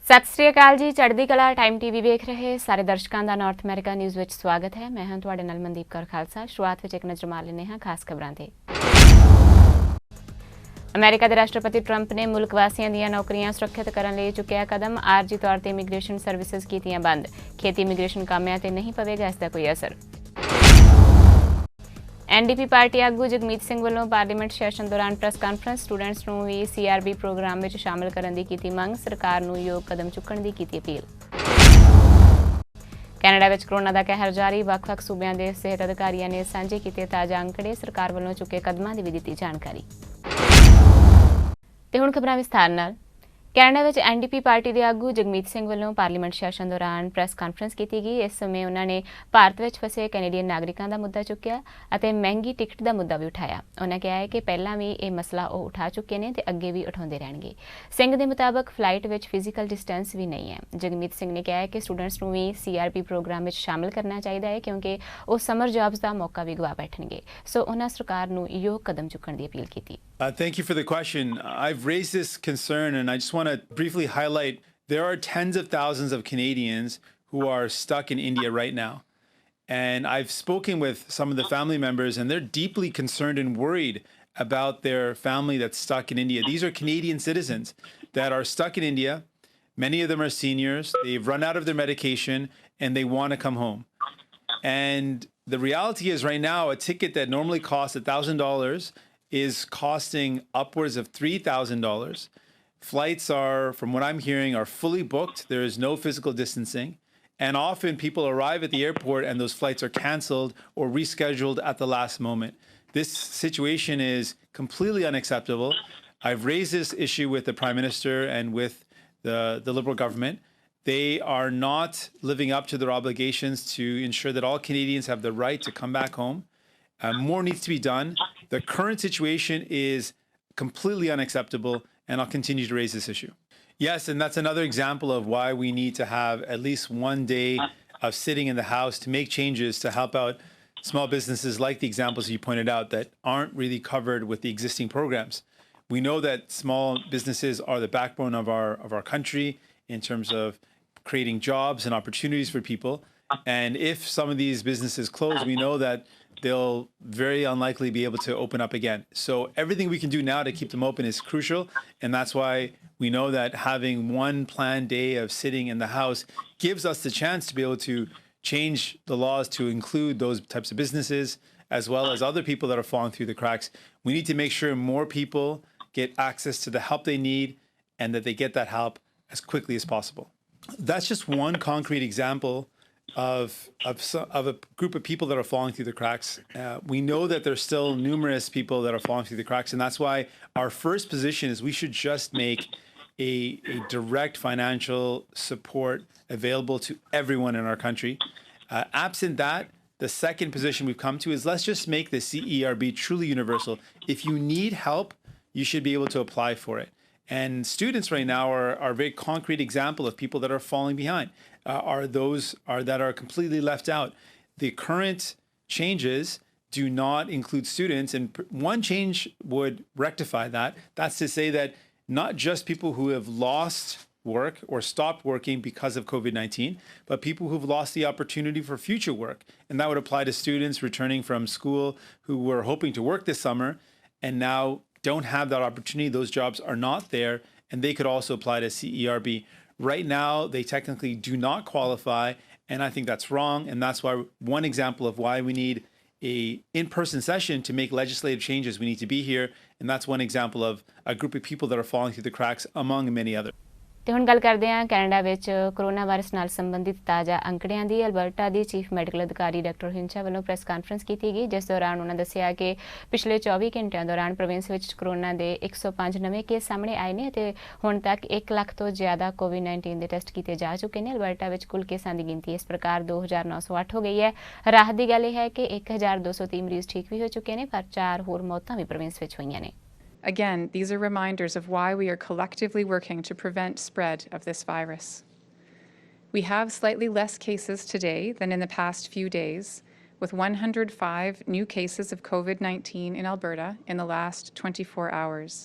सत श्री अकाल जी। चढ़दी कला टाइम टीवी वेख रहे सारे दर्शकों का नॉर्थ अमेरिका न्यूज़ विच स्वागत है। मैं हूं तुहाडे नाल मनदीप कौर खालसा। शुरुआत विच एक नज़र मार लेने हां खास खबरां ते। अमेरिका के राष्ट्रपति ट्रंप ने मुल्क वासियों दी नौकरियां सुरक्षित करने लई चुकिया कदम। आरजी तौर पर इमीग्रेशन सर्विसिज कीतियां बंद। खेती इमीग्रेशन कामिਆਂ ते नहीं पवेगा इसका कोई असर। एनडीपी पार्टी आगू जगमीत सिंह वालों पार्लीमेंट सैशन दौरान प्रेस कानफ्रेंस। स्टूडेंट्स नूं भी सीआरबी प्रोग्राम में शामिल करने की कीती मंग। सरकार नूं योग कदम चुकण दी कीती अपील। कैनेडा विच कोरोना का कहर जारी। ਵੱਖ-ਵੱਖ सूबियां दे सेहत अधिकारियों ने सांझे कीते ताज़ा अंकड़े। सरकार वालों चुके कदमां दी भी दित्ती जानकारी। ते हुण खबरां विस्तार नाल। कैनेडा विच एनडीपी पार्टी के आगू जगमीत सिंह वालों पार्लीमेंट सैशन दौरान प्रेस कानफ्रेंस की गई। इस समय उन्होंने भारत में फसे कैनेडियन नागरिकों का मुद्दा चुकिया और महंगी टिकट का मुद्दा भी उठाया। उन्होंने कहा है कि पहला भी ये मसला वो उठा चुके हैं तो अगे भी उठाते रहेंगे। सिंह के मुताबिक फ्लाइट में फिजिकल डिस्टेंस भी नहीं है। जगमीत सिंह ने कहा है कि स्टूडेंट्स को भी सीआरपी प्रोग्राम में शामिल करना चाहिए है क्योंकि वो समर जॉब्स का मौका भी गवा बैठेंगे। सो उन्होंने सरकार को योग कदम चुकने की अपील की। Thank you for the question. I've raised this concern and I just want to briefly highlight there are tens of thousands of Canadians who are stuck in India right now. And I've spoken with some of the family members and they're deeply concerned and worried about their family that's stuck in India. These are Canadian citizens that are stuck in India. Many of them are seniors. They've run out of their medication and they want to come home. And the reality is right now, a ticket that normally costs $1,000 is costing upwards of $3,000. Flights are, from what I'm hearing, are fully booked. There is no physical distancing. And often people arrive at the airport and those flights are canceled or rescheduled at the last moment. This situation is completely unacceptable. I've raised this issue with the Prime Minister and with the Liberal government. They are not living up to their obligations to ensure that all Canadians have the right to come back home. More needs to be done. The current situation is completely unacceptable, and I'll continue to raise this issue. Yes, and that's another example of why we need to have at least one day of sitting in the house to make changes to help out small businesses like the examples you pointed out that aren't really covered with the existing programs. We know that small businesses are the backbone of our country in terms of creating jobs and opportunities for people. And if some of these businesses close, we know that they'll very unlikely be able to open up again. So everything we can do now to keep them open is crucial. And that's why we know that having one planned day of sitting in the house gives us the chance to be able to change the laws to include those types of businesses, as well as other people that are falling through the cracks. We need to make sure more people get access to the help they need and that they get that help as quickly as possible. That's just one concrete example of a group of people that are falling through the cracks. We know that there's still numerous people that are falling through the cracks, and that's why our first position is we should just make a direct financial support available to everyone in our country. Absent that, the second position we've come to is let's just make the CERB truly universal. If you need help, you should be able to apply for it. And students right now are a very concrete example of people that are falling behind, that are completely left out. The current changes do not include students, and one change would rectify that. That's to say that not just people who have lost work or stopped working because of COVID-19, but people who've lost the opportunity for future work. And that would apply to students returning from school who were hoping to work this summer and now don't have that opportunity. Those jobs are not there, and they could also apply to CERB. Right now, they technically do not qualify, and I think that's wrong. And that's why one example of why we need a in-person session to make legislative changes. We need to be here, and that's one example of a group of people that are falling through the cracks, among many others. ਤੇ ਹੁਣ ਗੱਲ ਕਰਦੇ ਹਾਂ Canada ਵਿੱਚ corona virus ਨਾਲ ਸੰਬੰਧਿਤ ਤਾਜ਼ਾ ਅੰਕੜਿਆਂ ਦੀ। ਅਲਬਰਟਾ ਦੀ ਚੀਫ ਮੈਡੀਕਲ ਅਧਿਕਾਰੀ ਡਾਕਟਰ ਹਿੰਚਾ ਵੱਲੋਂ ਪ੍ਰੈਸ ਕਾਨਫਰੰਸ ਕੀਤੀ ਗਈ, ਜਿਸ ਦੌਰਾਨ ਉਹਨਾਂ ਦੱਸਿਆ ਕਿ ਪਿਛਲੇ 24 ਘੰਟਿਆਂ ਦੌਰਾਨ ਪ੍ਰੋਵਿੰਸ ਵਿੱਚ ਕੋਰੋਨਾ ਦੇ 105 ਨਵੇਂ ਕੇਸ ਸਾਹਮਣੇ ਆਏ ਨੇ ਅਤੇ ਹੁਣ ਤੱਕ 1 ਲੱਖ ਤੋਂ ਜ਼ਿਆਦਾ ਕੋਵਿਡ-19 ਦੇ ਟੈਸਟ ਕੀਤੇ ਜਾ ਚੁੱਕੇ ਨੇ। ਅਲਬਰਟਾ ਵਿੱਚ ਕੁੱਲ ਕੇਸਾਂ ਦੀ ਗਿਣਤੀ ਇਸ ਪ੍ਰਕਾਰ 2908 ਹੋ ਗਈ ਹੈ। ਰਾਹਤ ਦੀ ਗੱਲ ਇਹ ਹੈ ਕਿ 1230 ਮਰੀਜ਼ ਠੀਕ ਵੀ ਹੋ ਚੁੱਕੇ ਨੇ, ਪਰ 4 ਹੋਰ ਮੌਤਾਂ ਵੀ ਪ੍ਰੋਵਿੰਸ ਵਿੱਚ ਹੋਈਆਂ ਨੇ। Again, these are reminders of why we are collectively working to prevent spread of this virus. We have slightly less cases today than in the past few days, with 105 new cases of COVID-19 in Alberta in the last 24 hours.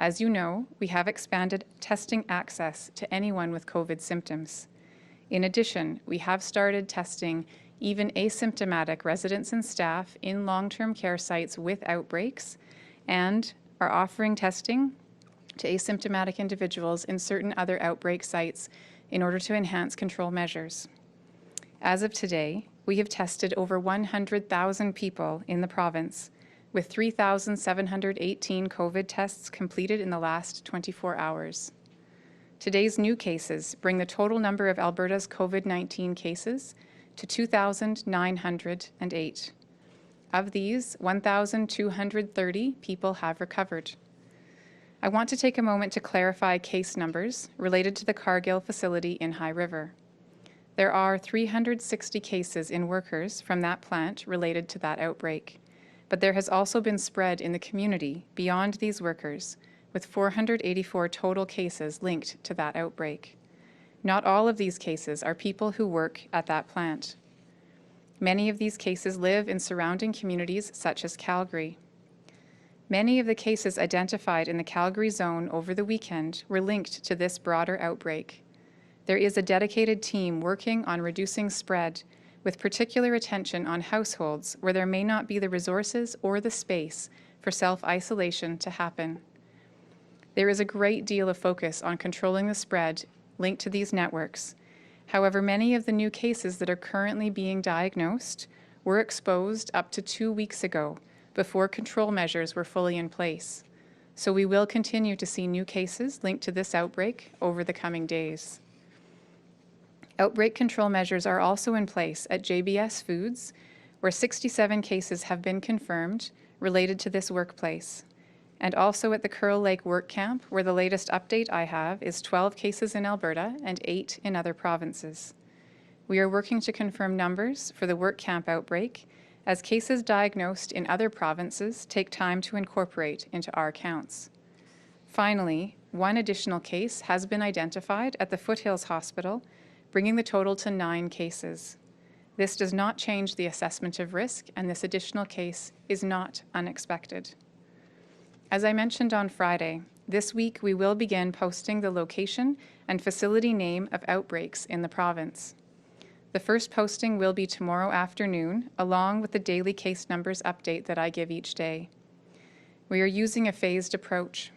As you know, we have expanded testing access to anyone with COVID symptoms. In addition, we have started testing even asymptomatic residents and staff in long-term care sites with outbreaks and are offering testing to asymptomatic individuals in certain other outbreak sites in order to enhance control measures. As of today, we have tested over 100,000 people in the province, with 3,718 COVID tests completed in the last 24 hours. Today's new cases bring the total number of Alberta's COVID-19 cases to 2,908. Of these, 1,230 people have recovered. I want to take a moment to clarify case numbers related to the Cargill facility in High River. There are 360 cases in workers from that plant related to that outbreak, but there has also been spread in the community beyond these workers, with 484 total cases linked to that outbreak. Not all of these cases are people who work at that plant. Many of these cases live in surrounding communities such as Calgary. Many of the cases identified in the Calgary zone over the weekend were linked to this broader outbreak. There is a dedicated team working on reducing spread, with particular attention on households where there may not be the resources or the space for self-isolation to happen. There is a great deal of focus on controlling the spread linked to these networks. However, many of the new cases that are currently being diagnosed were exposed up to 2 weeks ago, before control measures were fully in place. So we will continue to see new cases linked to this outbreak over the coming days. Outbreak control measures are also in place at JBS Foods, where 67 cases have been confirmed related to this workplace, and also at the Curl Lake Work Camp, where the latest update I have is 12 cases in Alberta and 8 in other provinces. We are working to confirm numbers for the work camp outbreak, as cases diagnosed in other provinces take time to incorporate into our counts. Finally, one additional case has been identified at the Foothills Hospital, bringing the total to 9 cases. This does not change the assessment of risk, and this additional case is not unexpected. As I mentioned on Friday, this week we will begin posting the location and facility name of outbreaks in the province. The first posting will be tomorrow afternoon, along with the daily case numbers update that I give each day. We are using a phased approach,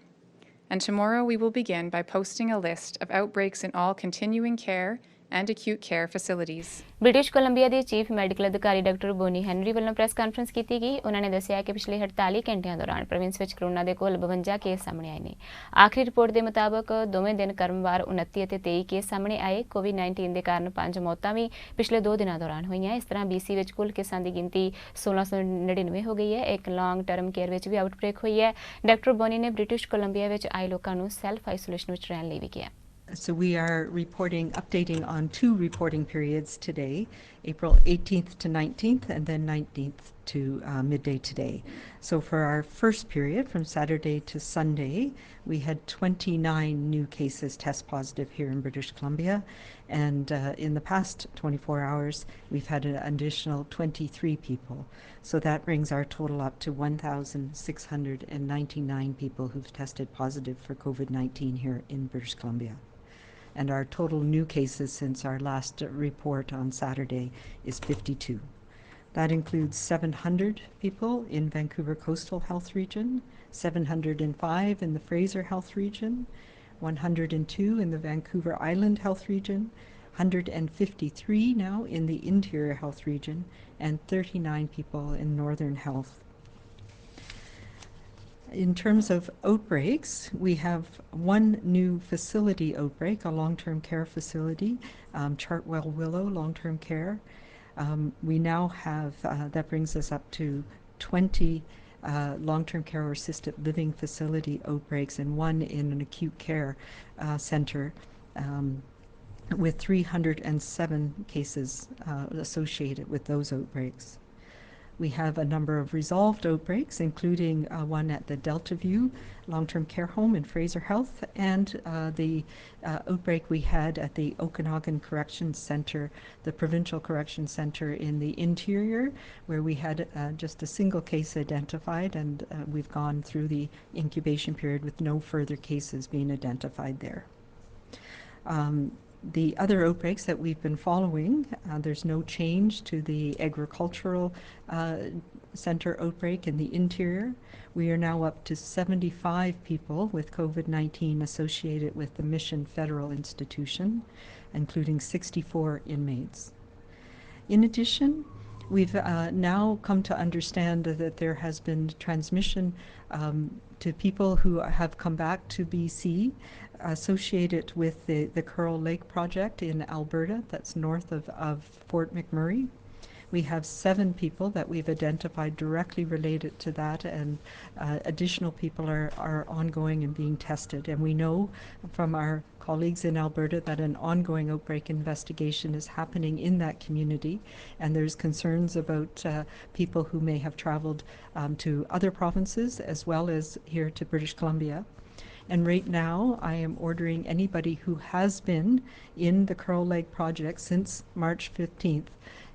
and tomorrow we will begin by posting a list of outbreaks in all continuing care and acute care facilities. British Columbia ਦੇ chief medical ਅਧਿਕਾਰੀ doctor Bonnie Henry ਵੱਲੋਂ press conference ਕੀਤੀ ਗਈ। ਉਹਨਾਂ ਨੇ ਦੱਸਿਆ ਕਿ ਪਿਛਲੇ 48 ਘੰਟਿਆਂ ਦੌਰਾਨ ਪ੍ਰੋਵਿੰਸ ਵਿੱਚ ਕਰੋਨਾ ਦੇ ਕੁੱਲ 52 ਕੇਸ ਸਾਹਮਣੇ ਆਏ ਨੇ। ਆਖਰੀ ਰਿਪੋਰਟ ਦੇ ਮੁਤਾਬਕ ਦੋਵੇਂ ਦਿਨ ਕ੍ਰਮਵਾਰ 29 ਅਤੇ 23 ਕੇਸ ਸਾਹਮਣੇ ਆਏ। ਕੋਵਿਡ-19 ਦੇ ਕਾਰਨ 5 ਮੌਤਾਂ ਵੀ ਪਿਛਲੇ 2 ਦਿਨਾਂ ਦੌਰਾਨ ਹੋਈਆਂ। ਇਸ ਤਰ੍ਹਾਂ BC ਵਿੱਚ ਕੁੱਲ ਕੇਸਾਂ ਦੀ ਗਿਣਤੀ 1699 ਹੋ ਗਈ ਹੈ। ਇੱਕ ਲੌਂਗ ਟਰਮ ਕੇਅਰ ਵਿੱਚ ਵੀ ਆਊਟਬ੍ਰੇਕ ਹੋਈ ਹੈ। ਡਾਕਟਰ ਬੋਨੀ ਨੇ ਬ੍ਰਿਟਿਸ਼ ਕੋਲੰਬੀਆ ਵਿੱਚ ਆਏ ਲੋਕਾਂ ਨੂੰ ਸੈਲਫ ਆਈਸੋਲੇਸ਼ਨ ਵਿੱਚ ਰਹਿਣ ਲਈ ਵੀ ਕਿਹਾ। So we are updating on 2 reporting periods today, April 18th to 19th and then 19th to midday today. So for our first period from Saturday to Sunday, we had 29 new cases test positive here in British Columbia. And in the past 24 hours, we've had an additional 23 people. So that brings our total up to 1,699 people who've tested positive for COVID-19 here in British Columbia. And our total new cases since our last report on Saturday is 52. That includes 700 people in Vancouver Coastal Health Region, 705 in the Fraser Health Region, 102 in the Vancouver Island Health Region, 153 now in the Interior Health Region, and 39 people in Northern Health. In terms of outbreaks, we have one new facility outbreak, a long-term care facility, Chartwell Willow Long-Term Care. We now have, that brings us up to 20 long-term care or assisted living facility outbreaks and one in an acute care center with 307 cases associated with those outbreaks. We have a number of resolved outbreaks, including one at the Delta View long-term care home in Fraser Health, and the outbreak we had at the Okanagan Corrections Centre, the Provincial Corrections Centre in the interior, where we had just a single case identified, and we've gone through the incubation period with no further cases being identified there. The other outbreaks that we've been following, there's no change to the agricultural center outbreak in the interior. We are now up to 75 people with COVID-19 associated with the Mission Federal Institution, including 64 inmates. In addition, we've now come to understand that there has been transmission to people who have come back to BC associated with the Coral Lake project in Alberta, that's north of Fort McMurray. We have 7 people that we've identified directly related to that, and additional people are ongoing and being tested. And we know from our colleagues in Alberta that an ongoing outbreak investigation is happening in that community, and there's concerns about people who may have traveled to other provinces as well as here to British Columbia. And right now, I am ordering anybody who has been in the Coral Lake project since March 15th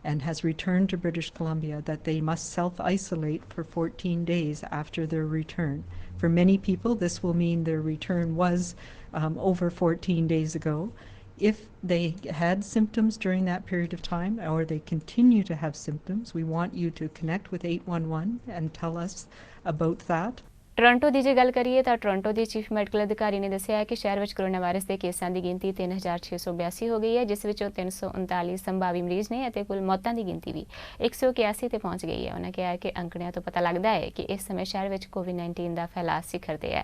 and has returned to British Columbia that they must self-isolate for 14 days after their return. For many people, this will mean their return was over 14 days ago. If they had symptoms during that period of time, or they continue to have symptoms, we want you to connect with 811 and tell us about that. Toronto ਦੀ ਜੇ ਗੱਲ ਕਰੀਏ ਤਾਂ Toronto ਦੇ chief medical ਅਧਿਕਾਰੀ ਨੇ ਦੱਸਿਆ ਹੈ ਕਿ ਸ਼ਹਿਰ ਵਿੱਚ ਕੋਰੋਨਾ ਵਾਇਰਸ ਦੇ ਕੇਸਾਂ ਦੀ ਗਿਣਤੀ 3682 ਹੋ ਗਈ ਹੈ, ਜਿਸ ਵਿੱਚੋਂ 339 ਸੰਭਾਵੀ ਮਰੀਜ਼ ਨੇ ਅਤੇ ਕੁੱਲ ਮੌਤਾਂ ਦੀ ਗਿਣਤੀ ਵੀ 181 ਤੇ ਪਹੁੰਚ ਗਈ ਹੈ। ਉਹਨਾਂ ਕਿਹਾ ਕਿ ਅੰਕੜਿਆਂ ਤੋਂ ਪਤਾ ਲੱਗਦਾ ਹੈ ਕਿ ਇਸ ਸਮੇਂ ਸ਼ਹਿਰ ਵਿੱਚ ਕੋਵਿਡ-19 ਦਾ ਫੈਲਾਅ ਸਿਖਰ ਤੇ ਹੈ।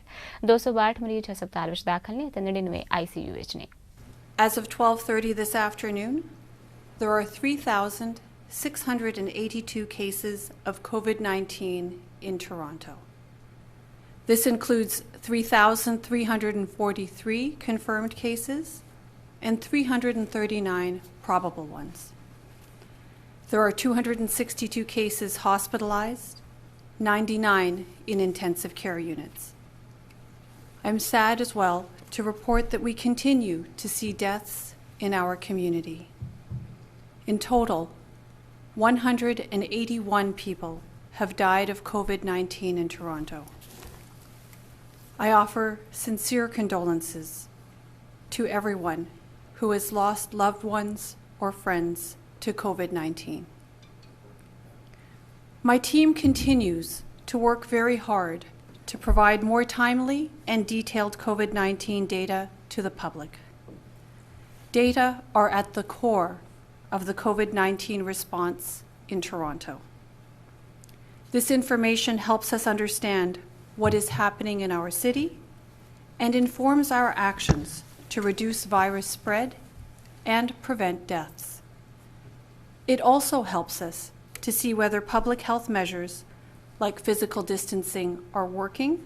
262 ਮਰੀਜ਼ ਹਸਪਤਾਲ ਵਿੱਚ ਦਾਖਲ ਨੇ ਅਤੇ 99 ICU ਵਿੱਚ ਨੇ। As of 12:30 this afternoon, there are 3,682 cases of COVID-19 in Toronto. This includes 3,343 confirmed cases and 339 probable ones. There are 262 cases hospitalized, 99 in intensive care units. I'm sad as well to report that we continue to see deaths in our community. In total, 181 people have died of COVID-19 in Toronto. I offer sincere condolences to everyone who has lost loved ones or friends to COVID-19. My team continues to work very hard to provide more timely and detailed COVID-19 data to the public. Data are at the core of the COVID-19 response in Toronto. This information helps us understand what is happening in our city and informs our actions to reduce virus spread and prevent deaths. It also helps us to see whether public health measures like physical distancing are working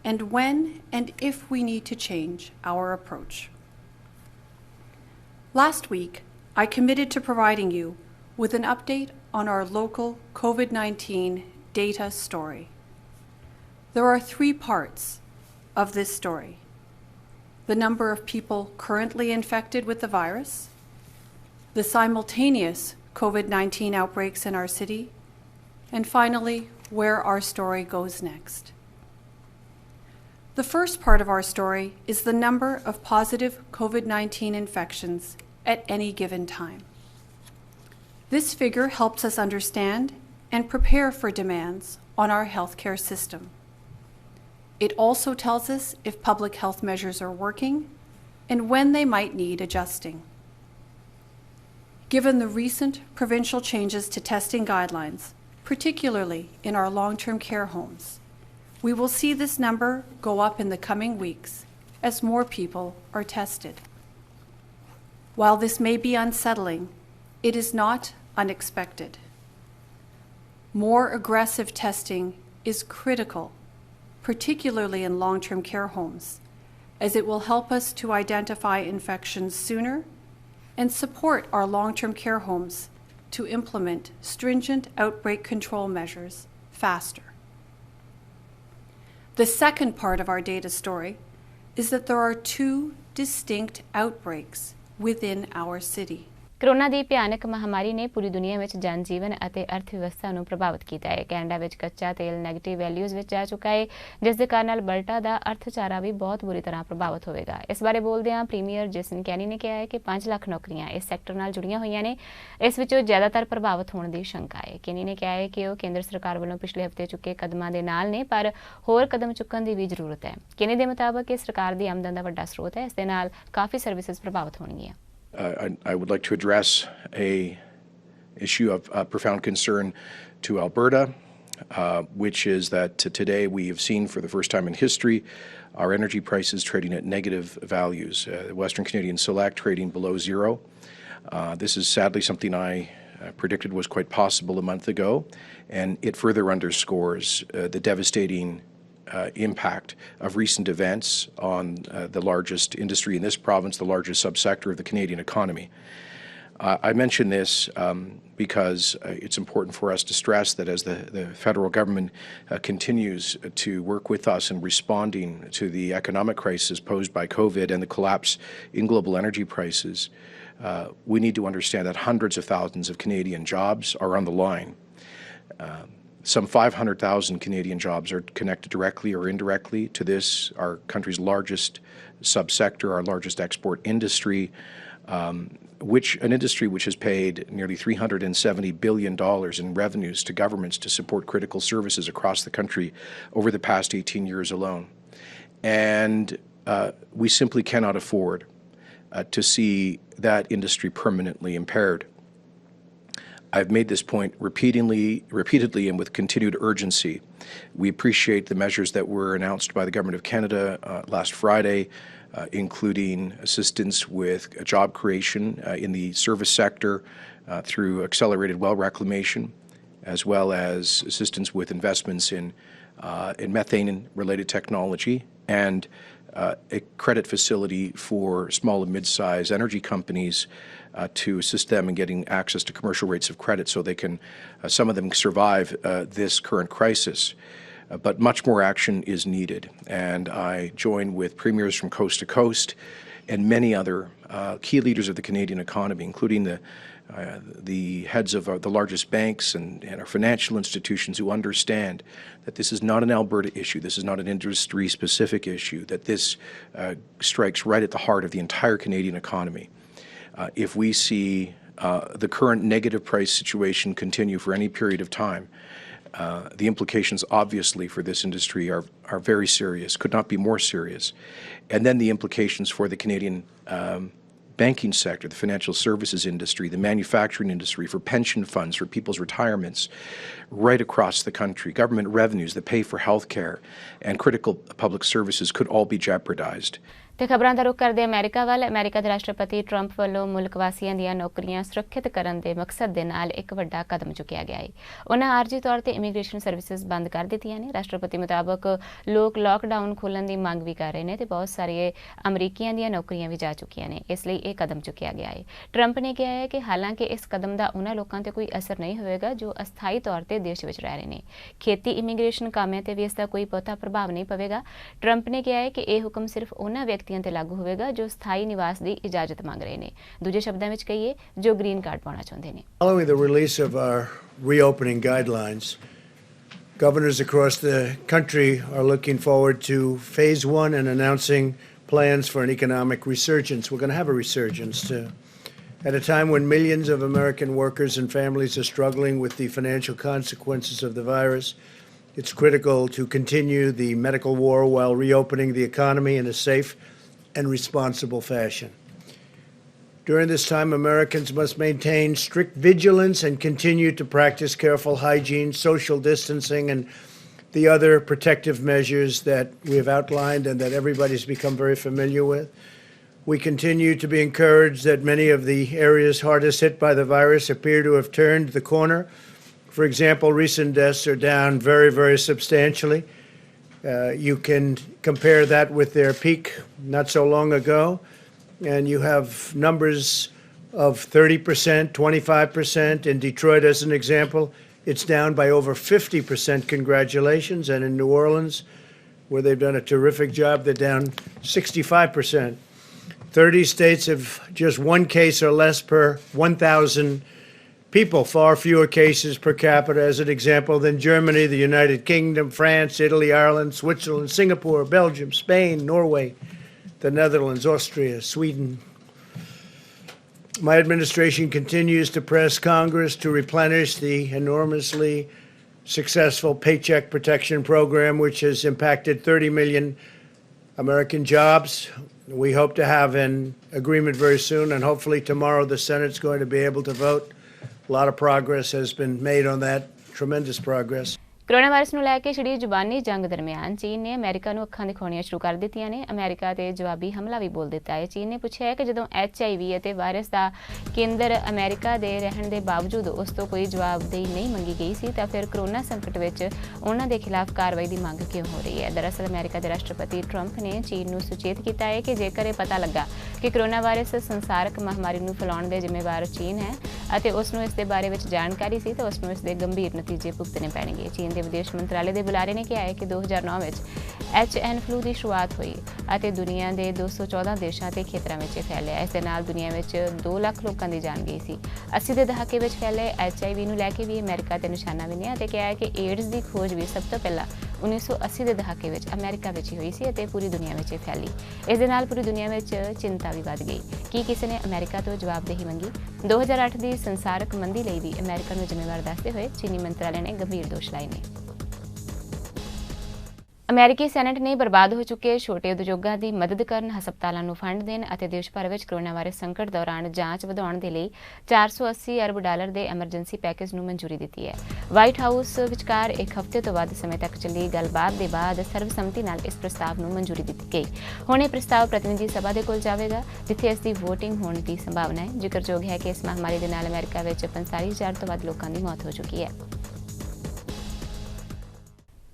and when and if we need to change our approach. Last week, I committed to providing you with an update on our local COVID-19 data story. There are 3 parts of this story: the number of people currently infected with the virus, the simultaneous COVID-19 outbreaks in our city, and finally, where our story goes next. The first part of our story is the number of positive COVID-19 infections at any given time. This figure helps us understand and prepare for demands on our healthcare system. It also tells us if public health measures are working and when they might need adjusting. Given the recent provincial changes to testing guidelines, particularly in our long-term care homes, we will see this number go up in the coming weeks as more people are tested. While this may be unsettling, it is not unexpected. More aggressive testing is critical, particularly in long-term care homes, as it will help us to identify infections sooner and support our long-term care homes to implement stringent outbreak control measures faster. The second part of our data story is that there are two distinct outbreaks within our city. Corona ਦੀ ਭਿਆਨਕ ਮਹਾਮਾਰੀ ਨੇ ਪੂਰੀ ਦੁਨੀਆ ਵਿੱਚ ਜਨ ਜੀਵਨ ਅਤੇ ਅਰਥ ਵਿਵਸਥਾ ਨੂੰ ਪ੍ਰਭਾਵਿਤ ਕੀਤਾ ਹੈ। ਕੈਨੇਡਾ ਵਿੱਚ ਕੱਚਾ ਤੇਲ ਨੈਗੇਟਿਵ ਵੈਲਿਊਜ਼ ਵਿੱਚ ਜਾ ਚੁੱਕਾ ਹੈ, ਜਿਸ ਦੇ ਕਾਰਨ ਅਲਬਰਟਾ ਦਾ ਅਰਥਚਾਰਾ ਵੀ ਬਹੁਤ ਬੁਰੀ ਤਰ੍ਹਾਂ ਪ੍ਰਭਾਵਿਤ ਹੋਵੇਗਾ। ਇਸ ਬਾਰੇ ਬੋਲਦਿਆਂ ਪ੍ਰੀਮੀਅਰ ਜੇਸਨ ਕੈਨੀ ਨੇ ਕਿਹਾ ਹੈ ਕਿ 5 ਲੱਖ ਨੌਕਰੀਆਂ ਇਸ ਸੈਕਟਰ ਨਾਲ ਜੁੜੀਆਂ ਹੋਈਆਂ ਨੇ। ਇਸ ਵਿੱਚੋਂ ਜ਼ਿਆਦਾਤਰ ਪ੍ਰਭਾਵਿਤ ਹੋਣ ਦੀ ਸ਼ੰਕਾ ਹੈ। ਕੈਨੀ ਨੇ ਕਿਹਾ ਹੈ ਕਿ ਉਹ ਕੇਂਦਰ ਸਰਕਾਰ ਵੱਲੋਂ ਪਿਛਲੇ ਹਫ਼ਤੇ ਚੁੱਕੇ ਕਦਮਾਂ ਦੇ ਨਾਲ ਨੇ, ਪਰ ਹੋਰ ਕਦਮ ਚੁੱਕਣ ਦੀ ਵੀ ਜ਼ਰੂਰਤ ਹੈ। ਕੈਨੀ ਦੇ ਮੁਤਾਬਕ ਇਹ ਸਰਕਾਰ ਦੀ ਆਮਦਨ ਦਾ ਵੱਡਾ ਸਰੋਤ ਹੈ। ਇਸ ਦੇ ਨਾਲ ਕਾਫੀ ਸਰਵਿਸਿਜ਼ ਪ੍ਰਭਾਵਿਤ ਹੋਣਗੀਆਂ। I would like to address a issue of profound concern to Alberta, which is that today we have seen for the first time in history our energy prices trading at negative values. Western Canadian Select trading below zero. This is sadly something I predicted was quite possible a month ago, and it further underscores the devastating impact of recent events on the largest industry in this province, the largest subsector of the Canadian economy. I mention this because it's important for us to stress that as the federal government continues to work with us in responding to the economic crisis posed by COVID and the collapse in global energy prices, we need to understand that hundreds of thousands of Canadian jobs are on the line. Some 500,000 Canadian jobs are connected directly or indirectly to this, our country's largest subsector, our largest export industry, an industry which has paid nearly $370 billion in revenues to governments to support critical services across the country over the past 18 years alone. And we simply cannot afford to see that industry permanently impaired. I've made this point repeatedly and with continued urgency. We appreciate the measures that were announced by the Government of Canada last Friday, including assistance with job creation in the service sector through accelerated well reclamation, as well as assistance with investments in methane-related technology and a credit facility for small and mid-sized energy companies to assist them in getting access to commercial rates of credit so they can, some of them, survive this current crisis. But much more action is needed. And I join with premiers from coast to coast and many other key leaders of the Canadian economy, including the heads of the largest banks and our financial institutions, who understand that this is not an Alberta issue, this is not an industry-specific issue, that this strikes right at the heart of the entire Canadian economy. If we see the current negative price situation continue for any period of time, the implications obviously for this industry are very serious, could not be more serious. And then the implications for the Canadian banking sector, the financial services industry, the manufacturing industry, for pension funds, for people's retirements, right across the country. Government revenues that pay for health care and critical public services could all be jeopardized. ਤੇ ਖਬਰਾਂ ਦਾ ਰੁਖ ਕਰਦੇ America ਵੱਲ। America ਦੇ ਰਾਸ਼ਟਰਪਤੀ Trump ਵੱਲੋਂ ਮੁਲਕ ਵਾਸੀਆਂ ਦੀਆਂ ਨੌਕਰੀਆਂ ਸੁਰੱਖਿਅਤ ਕਰਨ ਦੇ ਮਕਸਦ ਦੇ ਨਾਲ ਇੱਕ ਵੱਡਾ ਕਦਮ ਚੁੱਕਿਆ ਗਿਆ ਹੈ। ਉਹਨਾਂ ਆਰਜੀ ਤੌਰ ਤੇ ਇਮੀਗ੍ਰੇਸ਼ਨ ਸਰਵਿਸਿਜ਼ ਬੰਦ ਕਰ ਦਿੱਤੀਆਂ ਨੇ। ਰਾਸ਼ਟਰਪਤੀ ਮੁਤਾਬਕ ਲੋਕ ਲਾਕਡਾਊਨ ਖੋਲ੍ਹਣ ਦੀ ਮੰਗ ਵੀ ਕਰ ਰਹੇ ਨੇ ਤੇ ਬਹੁਤ ਸਾਰੇ ਅਮਰੀਕੀਆਂ ਦੀਆਂ ਨੌਕਰੀਆਂ ਵੀ ਜਾ ਚੁੱਕੀਆਂ ਨੇ। ਇਸ ਲਈ ਇਹ ਕਦਮ ਚੁੱਕਿਆ ਗਿਆ ਹੈ। ਟਰੰਪ ਨੇ ਕਿਹਾ ਹੈ ਕਿ ਹਾਲਾਂਕਿ ਇਸ ਕਦਮ ਦਾ ਉਹਨਾਂ ਲੋਕਾਂ ਤੇ ਕੋਈ ਅਸਰ ਨਹੀਂ ਹੋਵੇਗਾ ਜੋ ਅਸਥਾਈ ਤੌਰ ਤੇ ਦੇਸ਼ ਵਿੱਚ ਰਹਿ ਰਹੇ ਨੇ। ਖੇਤੀ ਇਮੀਗ੍ਰੇਸ਼ਨ ਕਾਮਿਆਂ ਤੇ ਵੀ ਇਸ ਦਾ ਕੋਈ ਬਹੁਤਾ ਪ੍ਰਭਾਵ ਨਹੀਂ ਪਵੇਗਾ। ਟਰੰਪ ਨੇ ਕਿਹਾ ਹੈ ਕਿ ਇਹ ਹੁਕਮ ਸਿਰਫ ਉਹਨਾਂ ਵਿਅਕਤੀਆਂ ਤੇ ਲਾਗੂ ਹੋਵੇਗਾ ਜੋ ਸਥਾਈ ਨਿਵਾਸ ਦੀ ਇਜਾਜ਼ਤ ਮੰਗ ਰਹੇ ਨੇ। ਦੂਜੇ ਸ਼ਬਦਾਂ ਵਿੱਚ ਕਹੀਏ ਜੋ ਗ੍ਰੀਨ ਕਾਰਡ ਪਾਉਣਾ ਚਾਹੁੰਦੇ ਨੇ। Following the release of our reopening guidelines, governors across the country are looking forward to phase one and announcing plans for an economic resurgence. We're going to have a resurgence at a time when millions of American workers and families are struggling with the financial consequences of the virus. It's critical to continue the medical war while reopening the economy in a safe and responsible fashion. During this time, Americans must maintain strict vigilance and continue to practice careful hygiene, social distancing, and the other protective measures that we have outlined and that everybody's become very familiar with. We continue to be encouraged that many of the areas hardest hit by the virus appear to have turned the corner. For example, recent deaths are down very, very substantially. You can compare that with their peak not so long ago, and you have numbers of 30%, 25%. In Detroit, as an example, it's down by over 50%. Congratulations. And in New Orleans, where they've done a terrific job, they're down 65%. 30 states have just one case or less per 1,000 people, far fewer cases per capita, as an example, than Germany, the United Kingdom, France, Italy, Ireland, Switzerland, Singapore, Belgium, Spain, Norway, the Netherlands, Austria, Sweden. My administration continues to press Congress to replenish the enormously successful Paycheck Protection Program, which has impacted 30 million American jobs. We hope to have an agreement very soon, and hopefully tomorrow the Senate's going to be able to vote. A lot of progress has been made on that, tremendous progress. Corona virus ਨੂੰ ਲੈ ਕੇ ਛਿੜੀ ਜ਼ੁਬਾਨੀ ਜੰਗ ਦਰਮਿਆਨ ਚੀਨ ਨੇ America ਨੂੰ ਅੱਖਾਂ ਦਿਖਾਉਣੀਆਂ ਸ਼ੁਰੂ ਕਰ ਦਿੱਤੀਆਂ ਨੇ। ਅਮਰੀਕਾ ਤੇ ਜਵਾਬੀ ਹਮਲਾ ਵੀ ਬੋਲ ਦਿੱਤਾ ਹੈ। ਚੀਨ ਨੇ ਪੁੱਛਿਆ ਹੈ ਕਿ ਜਦੋਂ HIV ਅਤੇ ਵਾਇਰਸ ਦਾ ਕੇਂਦਰ ਅਮਰੀਕਾ ਦੇ ਰਹਿਣ ਦੇ ਬਾਵਜੂਦ ਉਸ ਤੋਂ ਕੋਈ ਜਵਾਬਦੇਹੀ ਨਹੀਂ ਮੰਗੀ ਗਈ ਸੀ ਤਾਂ ਫਿਰ ਕੋਰੋਨਾ ਸੰਕਟ ਵਿੱਚ ਉਹਨਾਂ ਦੇ ਖਿਲਾਫ ਕਾਰਵਾਈ ਦੀ ਮੰਗ ਕਿਉਂ ਹੋ ਰਹੀ ਹੈ। ਦਰਅਸਲ ਅਮਰੀਕਾ ਦੇ ਰਾਸ਼ਟਰਪਤੀ ਟਰੰਪ ਨੇ ਚੀਨ ਨੂੰ ਸੁਚੇਤ ਕੀਤਾ ਹੈ ਕਿ ਜੇਕਰ ਇਹ ਪਤਾ ਲੱਗਾ ਕਿ ਕੋਰੋਨਾ ਵਾਇਰਸ ਸੰਸਾਰਕ ਮਹਾਮਾਰੀ ਨੂੰ ਫੈਲਾਉਣ ਦੇ ਜ਼ਿੰਮੇਵਾਰ ਚੀਨ ਹੈ ਅਤੇ ਉਸ ਨੂੰ ਇਸ ਦੇ ਬਾਰੇ ਵਿੱਚ ਜਾਣਕਾਰੀ ਸੀ ਤਾਂ ਉਸ ਨੂੰ ਇਸ ਦੇ ਗੰਭੀਰ ਨਤੀਜੇ ਭੁਗਤਣੇ ਪੈਣਗੇ। ਚੀਨ ਦੇ ਵਿਦੇਸ਼ ਮੰਤਰਾਲੇ ਦੇ ਬੁਲਾਰੇ ਨੇ ਕਿਹਾ ਹੈ ਕਿ 2009 ਵਿੱਚ HN ਫਲੂ ਦੀ ਸ਼ੁਰੂਆਤ ਹੋਈ ਅਤੇ ਦੁਨੀਆ ਦੇ 214 ਦੇਸ਼ਾਂ ਤੇ ਖੇਤਰਾਂ ਵਿੱਚ ਫੈਲਿਆ। ਇਸ ਦੇ ਨਾਲ ਦੁਨੀਆ ਵਿੱਚ 2 ਲੱਖ ਲੋਕਾਂ ਦੀ ਜਾਨ ਗਈ ਸੀ। 80 ਦੇ ਦਹਾਕੇ ਵਿੱਚ ਫੈਲੇ HIV ਨੂੰ ਲੈ ਕੇ ਵੀ ਅਮਰੀਕਾ ਤੇ ਨਿਸ਼ਾਨਾ ਬਿੰਨਿਆ ਅਤੇ ਕਿਹਾ ਹੈ ਕਿ ਏਡਜ਼ ਦੀ ਖੋਜ ਵੀ ਸਭ ਤੋਂ ਪਹਿਲਾਂ 1980 ਦੇ ਦਹਾਕੇ ਵਿੱਚ ਅਮਰੀਕਾ ਵਿੱਚ ਹੀ ਹੋਈ ਸੀ ਅਤੇ ਪੂਰੀ ਦੁਨੀਆ ਵਿੱਚ ਫੈਲੀ। ਇਸ ਦੇ ਨਾਲ ਪੂਰੀ ਦੁਨੀਆ ਵਿੱਚ ਚਿੰਤਾ ਵੀ ਵੱਧ ਗਈ। ਕੀ ਕਿਸੇ ਨੇ ਅਮਰੀਕਾ ਤੋਂ ਜਵਾਬਦੇਹੀ ਮੰਗੀ? 2008 ਦੀ ਸੰਸਾਰਕ ਮੰਦੀ ਲਈ ਵੀ ਅਮਰੀਕਾ ਨੂੰ ਜ਼ਿੰਮੇਵਾਰ ਦੱਸਦੇ ਹੋਏ ਚੀਨੀ ਮੰਤਰਾਲੇ ਨੇ ਗੰਭੀਰ ਦੋਸ਼ ਲਾਏ ਨੇ। ਅਮਰੀਕੀ ਸੈਨੇਟ ਨੇ ਬਰਬਾਦ ਹੋ ਚੁੱਕੇ ਛੋਟੇ ਉਦਯੋਗਾਂ ਦੀ ਮਦਦ ਕਰਨ, ਹਸਪਤਾਲਾਂ ਨੂੰ ਫੰਡ ਦੇਣ ਅਤੇ ਦੇਸ਼ ਭਰ ਵਿੱਚ ਕੋਰੋਨਾ ਵਾਇਰਸ ਸੰਕਟ ਦੌਰਾਨ ਜਾਂਚ ਵਧਾਉਣ ਦੇ ਲਈ $480 ਅਰਬ ਦੇ ਐਮਰਜੈਂਸੀ ਪੈਕੇਜ ਨੂੰ ਮਨਜ਼ੂਰੀ ਦਿੱਤੀ ਹੈ। ਵਾਈਟ ਹਾਊਸ ਵਿਚਕਾਰ ਇੱਕ ਹਫ਼ਤੇ ਤੋਂ ਵੱਧ ਸਮੇਂ ਤੱਕ ਚੱਲੀ ਗੱਲਬਾਤ ਦੇ ਬਾਅਦ ਸਰਬਸੰਮਤੀ ਨਾਲ ਇਸ ਪ੍ਰਸਤਾਵ ਨੂੰ ਮਨਜ਼ੂਰੀ ਦਿੱਤੀ ਗਈ। ਹੁਣ ਇਹ ਪ੍ਰਸਤਾਵ ਪ੍ਰਤੀਨਿਧੀ ਸਭਾ ਦੇ ਕੋਲ ਜਾਵੇਗਾ, ਜਿੱਥੇ ਇਸ ਦੀ ਵੋਟਿੰਗ ਹੋਣ ਦੀ ਸੰਭਾਵਨਾ ਹੈ। ਜ਼ਿਕਰਯੋਗ ਹੈ ਕਿ ਇਸ ਮਹਾਮਾਰੀ ਦੇ ਨਾਲ ਅਮਰੀਕਾ ਵਿੱਚ 45,000 ਤੋਂ ਵੱਧ ਲੋਕਾਂ ਦੀ ਮੌਤ ਹੋ ਚੁੱਕੀ ਹੈ।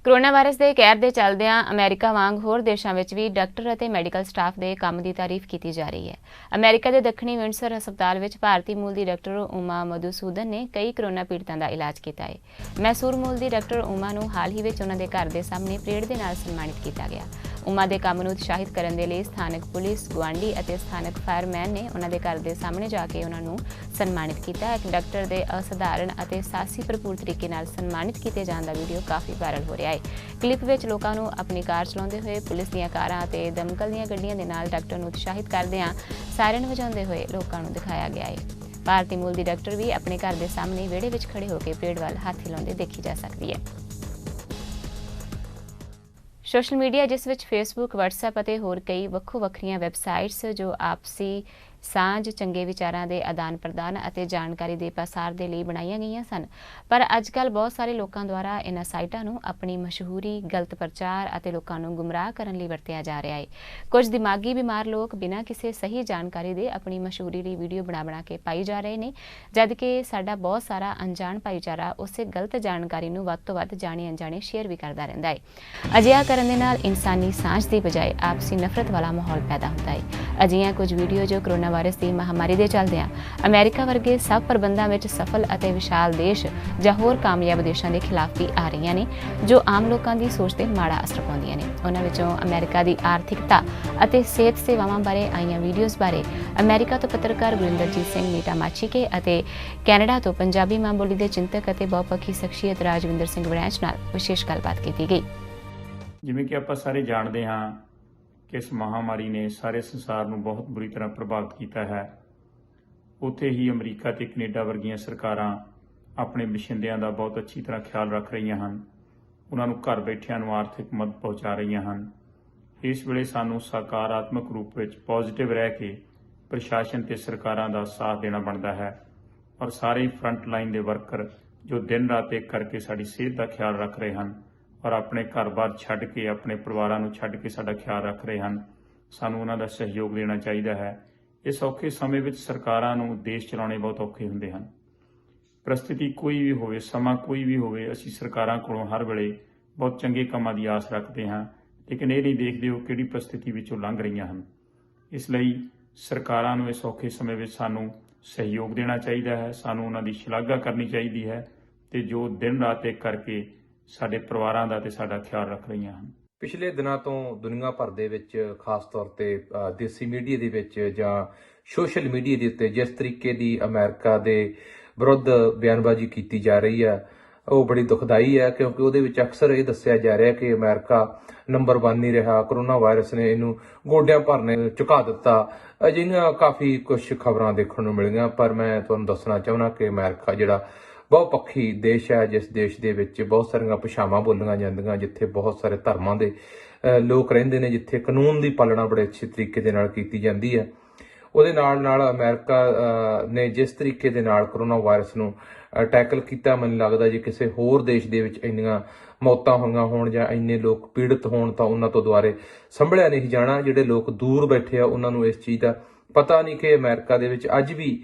ਕੋਰੋਨਾ ਵਾਇਰਸ ਦੇ ਕਹਿਰ ਦੇ ਚੱਲਦਿਆਂ ਅਮਰੀਕਾ ਵਾਂਗ ਹੋਰ ਦੇਸ਼ਾਂ ਵਿੱਚ ਵੀ ਡਾਕਟਰ ਅਤੇ ਮੈਡੀਕਲ ਸਟਾਫ ਦੇ ਕੰਮ ਦੀ ਤਾਰੀਫ ਕੀਤੀ ਜਾ ਰਹੀ ਹੈ। ਅਮਰੀਕਾ ਦੇ ਦੱਖਣੀ ਵਿੰਡਸਰ ਹਸਪਤਾਲ ਵਿੱਚ ਭਾਰਤੀ ਮੂਲ ਦੀ ਡਾਕਟਰ ਉਮਾ ਮਧੂਸੂਦਨ ਨੇ ਕਈ ਕੋਰੋਨਾ ਪੀੜਤਾਂ ਦਾ ਇਲਾਜ ਕੀਤਾ ਹੈ। ਮੈਸੂਰ ਮੂਲ ਦੀ ਡਾਕਟਰ ਉਮਾ ਨੂੰ ਹਾਲ ਹੀ ਵਿੱਚ ਉਹਨਾਂ ਦੇ ਘਰ ਦੇ ਸਾਹਮਣੇ ਪਰੇਡ ਦੇ ਨਾਲ ਸਨਮਾਨਿਤ ਕੀਤਾ ਗਿਆ। ਉਮਾ ਦੇ ਕੰਮ ਨੂੰ ਉਤਸ਼ਾਹਿਤ ਕਰਨ ਦੇ ਲਈ ਸਥਾਨਕ ਪੁਲਿਸ, ਗੁਆਂਢੀ ਅਤੇ ਸਥਾਨਕ ਫਾਇਰਮੈਨ ਨੇ ਉਹਨਾਂ ਦੇ ਘਰ ਦੇ ਸਾਹਮਣੇ ਜਾ ਕੇ ਉਹਨਾਂ ਨੂੰ ਸਨਮਾਨਿਤ ਕੀਤਾ। ਇੱਕ ਡਾਕਟਰ ਦੇ ਅਸਾਧਾਰਨ ਅਤੇ ਸਾਹਸੀ ਭਰਪੂਰ ਤਰੀਕੇ ਨਾਲ ਸਨਮਾਨਿਤ ਕੀਤੇ ਜਾਣ ਦਾ ਵੀਡੀਓ ਕਾਫੀ ਵਾਇਰਲ ਹੋ ਰਿਹਾ ਹੈ। ਕਲਿੱਪ ਵਿੱਚ ਲੋਕਾਂ ਨੂੰ ਆਪਣੀ ਕਾਰ ਚਲਾਉਂਦੇ ਹੋਏ, ਪੁਲਿਸ ਦੀਆਂ ਕਾਰਾਂ ਅਤੇ ਦਮਕਲ ਦੀਆਂ ਗੱਡੀਆਂ ਦੇ ਨਾਲ ਡਾਕਟਰ ਨੂੰ ਉਤਸ਼ਾਹਿਤ ਕਰਦਿਆਂ ਸਾਇਰਨ ਵਜਾਉਂਦੇ ਹੋਏ ਲੋਕਾਂ ਨੂੰ ਦਿਖਾਇਆ ਗਿਆ ਹੈ। ਭਾਰਤੀ ਮੂਲ ਦੀ ਡਾਕਟਰ ਵੀ ਆਪਣੇ ਘਰ ਦੇ ਸਾਹਮਣੇ ਵਿਹੜੇ ਵਿੱਚ ਖੜੇ ਹੋ ਕੇ ਪਰੇਡ ਵੱਲ ਹੱਥ ਹਿਲਾਉਂਦੇ ਦੇਖੀ ਜਾ ਸਕਦੀ ਹੈ। ਸੋਸ਼ਲ ਮੀਡੀਆ, ਜਿਸ ਵਿੱਚ ਫੇਸਬੁੱਕ, ਵਟਸਐਪ ਅਤੇ ਹੋਰ ਕਈ ਵੱਖੋ ਵੱਖਰੀਆਂ ਵੈਬਸਾਈਟਸ ਜੋ ਆਪਸੀ ਸਾਂਝ, ਚੰਗੇ ਵਿਚਾਰਾਂ ਦੇ ਆਦਾਨ ਪ੍ਰਦਾਨ ਅਤੇ ਜਾਣਕਾਰੀ ਦੇ ਪਸਾਰ ਦੇ ਲਈ ਬਣਾਈਆਂ ਗਈਆਂ ਸਨ, ਪਰ ਅੱਜਕੱਲ੍ਹ ਬਹੁਤ ਸਾਰੇ ਲੋਕਾਂ ਦੁਆਰਾ ਇਹਨਾਂ ਸਾਈਟਾਂ ਨੂੰ ਆਪਣੀ ਮਸ਼ਹੂਰੀ, ਗਲਤ ਪ੍ਰਚਾਰ ਅਤੇ ਲੋਕਾਂ ਨੂੰ ਗੁੰਮਰਾਹ ਕਰਨ ਲਈ ਵਰਤਿਆ ਜਾ ਰਿਹਾ ਹੈ। ਕੁਝ ਦਿਮਾਗੀ ਬਿਮਾਰ ਲੋਕ ਬਿਨਾਂ ਕਿਸੇ ਸਹੀ ਜਾਣਕਾਰੀ ਦੇ ਆਪਣੀ ਮਸ਼ਹੂਰੀ ਲਈ ਵੀਡੀਓ ਬਣਾ ਕੇ ਪਾਈ ਜਾ ਰਹੇ ਨੇ, ਜਦਕਿ ਸਾਡਾ ਬਹੁਤ ਸਾਰਾ ਅਣਜਾਣ ਭਾਈਚਾਰਾ ਉਸੇ ਗਲਤ ਜਾਣਕਾਰੀ ਨੂੰ ਵੱਧ ਤੋਂ ਵੱਧ ਜਾਣੇ ਅਣਜਾਣੇ ਸ਼ੇਅਰ ਵੀ ਕਰਦਾ ਰਹਿੰਦਾ ਹੈ। ਅਜਿਹਾ ਕਰਨ ਦੇ ਨਾਲ ਇਨਸਾਨੀ ਸਾਂਝ ਦੀ ਬਜਾਏ ਆਪਸੀ ਨਫ਼ਰਤ ਵਾਲਾ ਮਾਹੌਲ ਪੈਦਾ ਹੁੰਦਾ ਹੈ। ਅਜਿਹੀਆਂ ਕੁਝ ਵੀਡੀਓ ਜੋ ਕੋਰੋਨਾ ਵਾਇਰਸ ਦੀ ਮਹਾਮਾਰੀ ਦੇ ਚੱਲਦਿਆਂ ਅਮਰੀਕਾ ਵਰਗੇ ਸਭ ਪ੍ਰਬੰਧਾਂ ਵਿੱਚ ਸਫਲ ਅਤੇ ਵਿਸ਼ਾਲ ਦੇਸ਼ ਜਾਂ ਹੋਰ ਕਾਮਯਾਬ ਦੇਸ਼ਾਂ ਦੇ ਖਿਲਾਫ ਵੀ ਆ ਰਹੀਆਂ ਨੇ, ਜੋ ਆਮ ਲੋਕਾਂ ਦੀ ਸੋਚ ਤੇ ਮਾੜਾ ਅਸਰ ਪਾਉਂਦੀਆਂ ਨੇ। ਉਹਨਾਂ ਵਿੱਚੋਂ ਅਮਰੀਕਾ ਦੀ ਆਰਥਿਕਤਾ ਅਤੇ ਸਿਹਤ ਸੇਵਾਵਾਂ ਬਾਰੇ ਆਈਆਂ ਵੀਡੀਓਜ਼ ਬਾਰੇ ਅਮਰੀਕਾ ਤੋਂ ਪੱਤਰਕਾਰ ਗੁਰਿੰਦਰਜੀਤ ਸਿੰਘ ਨੀਟਾ ਮਾਛੀਕੇ ਅਤੇ ਕੈਨੇਡਾ ਤੋਂ ਪੰਜਾਬੀ ਮਾਂ ਬੋਲੀ ਦੇ ਚਿੰਤਕ ਅਤੇ ਬਹੁਪੱਖੀ ਸ਼ਖਸੀਅਤ ਰਾਜਵਿੰਦਰ ਸਿੰਘ ਵੜੈਚ ਨਾਲ ਵਿਸ਼ੇਸ਼ ਗੱਲਬਾਤ ਕੀਤੀ ਗਈ। ਜਿਵੇਂ ਕਿ ਆਪਾਂ ਸਾਰੇ ਜਾਣਦੇ ਹਾਂ ਕਿ ਇਸ ਮਹਾਮਾਰੀ ਨੇ ਸਾਰੇ ਸੰਸਾਰ ਨੂੰ ਬਹੁਤ ਬੁਰੀ ਤਰ੍ਹਾਂ ਪ੍ਰਭਾਵਿਤ ਕੀਤਾ ਹੈ। ਉੱਥੇ ਹੀ ਅਮਰੀਕਾ ਤੇ ਕੈਨੇਡਾ ਵਰਗੀਆਂ ਸਰਕਾਰਾਂ ਆਪਣੇ ਵਸਿੰਦਿਆਂ ਦਾ ਬਹੁਤ ਅੱਛੀ ਤਰ੍ਹਾਂ ਖਿਆਲ ਰੱਖ ਰਹੀਆਂ ਹਨ। ਉਹਨਾਂ ਨੂੰ ਘਰ ਬੈਠਿਆਂ ਨੂੰ ਆਰਥਿਕ ਮਦਦ ਪਹੁੰਚਾ ਰਹੀਆਂ ਹਨ। ਇਸ ਵੇਲੇ ਸਾਨੂੰ ਸਕਾਰਾਤਮਕ ਰੂਪ ਵਿੱਚ ਪੋਜ਼ਿਟਿਵ ਰਹਿ ਕੇ ਪ੍ਰਸ਼ਾਸਨ ਤੇ ਸਰਕਾਰਾਂ ਦਾ ਸਾਥ ਦੇਣਾ ਬਣਦਾ ਹੈ ਔਰ ਸਾਰੇ ਫਰੰਟ ਲਾਈਨ ਦੇ ਵਰਕਰ ਜੋ ਦਿਨ ਰਾਤ ਇੱਕ ਕਰਕੇ ਸਾਡੀ ਸਿਹਤ ਦਾ ਖਿਆਲ ਰੱਖ ਰਹੇ ਹਨ ਔਰ ਆਪਣੇ ਘਰ-ਬਾਰ ਛੱਡ ਕੇ, ਆਪਣੇ ਪਰਿਵਾਰਾਂ ਨੂੰ ਛੱਡ ਕੇ ਸਾਡਾ ਖਿਆਲ ਰੱਖ ਰਹੇ ਹਨ, ਸਾਨੂੰ ਉਹਨਾਂ ਦਾ ਸਹਿਯੋਗ ਦੇਣਾ ਚਾਹੀਦਾ ਹੈ। ਇਸ ਔਖੇ ਸਮੇਂ ਵਿੱਚ ਸਰਕਾਰਾਂ ਨੂੰ ਦੇਸ਼ ਚਲਾਉਣੇ ਬਹੁਤ ਔਖੇ ਹੁੰਦੇ ਹਨ। ਪ੍ਰਸਥਿਤੀ ਕੋਈ ਵੀ ਹੋਵੇ, ਸਮਾਂ ਕੋਈ ਵੀ ਹੋਵੇ, ਅਸੀਂ ਸਰਕਾਰਾਂ ਕੋਲੋਂ ਹਰ ਵੇਲੇ ਬਹੁਤ ਚੰਗੇ ਕੰਮਾਂ ਦੀ ਆਸ ਰੱਖਦੇ ਹਾਂ, ਲੇਕਿਨ ਇਹ ਨਹੀਂ ਦੇਖਦੇ ਉਹ ਕਿਹੜੀ ਪ੍ਰਸਥਿਤੀ ਵਿੱਚੋਂ ਲੰਘ ਰਹੀਆਂ ਹਨ। ਇਸ ਲਈ ਸਰਕਾਰਾਂ ਨੂੰ ਇਸ ਔਖੇ ਸਮੇਂ ਵਿੱਚ ਸਾਨੂੰ ਸਹਿਯੋਗ ਦੇਣਾ ਚਾਹੀਦਾ ਹੈ, ਸਾਨੂੰ ਉਹਨਾਂ ਦੀ ਸ਼ਲਾਘਾ ਕਰਨੀ ਚਾਹੀਦੀ ਹੈ ਤੇ ਜੋ ਦਿਨ ਰਾਤ ਇੱਕ ਕਰਕੇ ਸਾਡੇ ਪਰਿਵਾਰਾਂ ਦਾ ਤੇ ਸਾਡਾ ਖਿਆਲ ਰੱਖ ਰਹੀਆਂ ਹਨ। ਪਿਛਲੇ ਦਿਨਾਂ ਤੋਂ ਦੁਨੀਆ ਭਰ ਦੇ ਵਿੱਚ ਖਾਸ ਤੌਰ ਤੇ ਦੇਸੀ ਮੀਡੀਆ ਦੇ ਵਿੱਚ ਜਾਂ ਸੋਸ਼ਲ ਮੀਡੀਆ ਦੇ ਉੱਤੇ ਜਿਸ ਤਰੀਕੇ ਦੀ ਅਮਰੀਕਾ ਦੇ ਵਿਰੁੱਧ ਬਿਆਨਬਾਜ਼ੀ ਕੀਤੀ ਜਾ ਰਹੀ ਹੈ ਉਹ ਬੜੀ ਦੁਖਦਾਈ ਹੈ, ਕਿਉਂਕਿ ਉਹਦੇ ਵਿੱਚ ਅਕਸਰ ਇਹ ਦੱਸਿਆ ਜਾ ਰਿਹਾ ਕਿ ਅਮਰੀਕਾ ਨੰਬਰ 1 ਨਹੀਂ ਰਿਹਾ, ਕਰੋਨਾ ਵਾਇਰਸ ਨੇ ਇਹਨੂੰ ਗੋਡਿਆਂ ਭਰਨੇ ਝੁਕਾ ਦਿੱਤਾ। ਅਜਿਹੀਆਂ ਕਾਫੀ ਕੁਝ ਖਬਰਾਂ ਦੇਖਣ ਨੂੰ ਮਿਲੀਆਂ, ਪਰ ਮੈਂ ਤੁਹਾਨੂੰ ਦੱਸਣਾ ਚਾਹੁੰਦਾ ਕਿ ਅਮਰੀਕਾ ਜਿਹੜਾ ਬਹੁਪੱਖੀ ਦੇਸ਼ ਹੈ, ਜਿਸ ਦੇਸ਼ ਦੇ ਵਿੱਚ ਬਹੁਤ ਸਾਰੀਆਂ ਭਾਸ਼ਾਵਾਂ ਬੋਲੀਆਂ ਜਾਂਦੀਆਂ, ਜਿੱਥੇ ਬਹੁਤ ਸਾਰੇ ਧਰਮਾਂ ਦੇ ਲੋਕ ਰਹਿੰਦੇ ਨੇ, ਜਿੱਥੇ ਕਾਨੂੰਨ ਦੀ ਪਾਲਣਾ ਬੜੇ ਅੱਛੇ ਤਰੀਕੇ ਦੇ ਨਾਲ ਕੀਤੀ ਜਾਂਦੀ ਹੈ, ਉਹਦੇ ਨਾਲ ਅਮਰੀਕਾ ਨੇ ਜਿਸ ਤਰੀਕੇ ਦੇ ਨਾਲ ਕਰੋਨਾ ਵਾਇਰਸ ਨੂੰ ਟੈਕਲ ਕੀਤਾ, ਮੈਨੂੰ ਲੱਗਦਾ ਜੇ ਕਿਸੇ ਹੋਰ ਦੇਸ਼ ਦੇ ਵਿੱਚ ਇੰਨੀਆਂ ਮੌਤਾਂ ਹੋਈਆਂ ਹੋਣ ਜਾਂ ਇੰਨੇ ਲੋਕ ਪੀੜਤ ਹੋਣ ਤਾਂ ਉਹਨਾਂ ਤੋਂ ਦੁਆਰੇ ਸੰਭਲਿਆ ਨਹੀਂ ਜਾਣਾ। ਜਿਹੜੇ ਲੋਕ ਦੂਰ ਬੈਠੇ ਆ ਉਹਨਾਂ ਨੂੰ ਇਸ ਚੀਜ਼ ਦਾ ਪਤਾ ਨਹੀਂ ਕਿ ਅਮਰੀਕਾ ਦੇ ਵਿੱਚ ਅੱਜ ਵੀ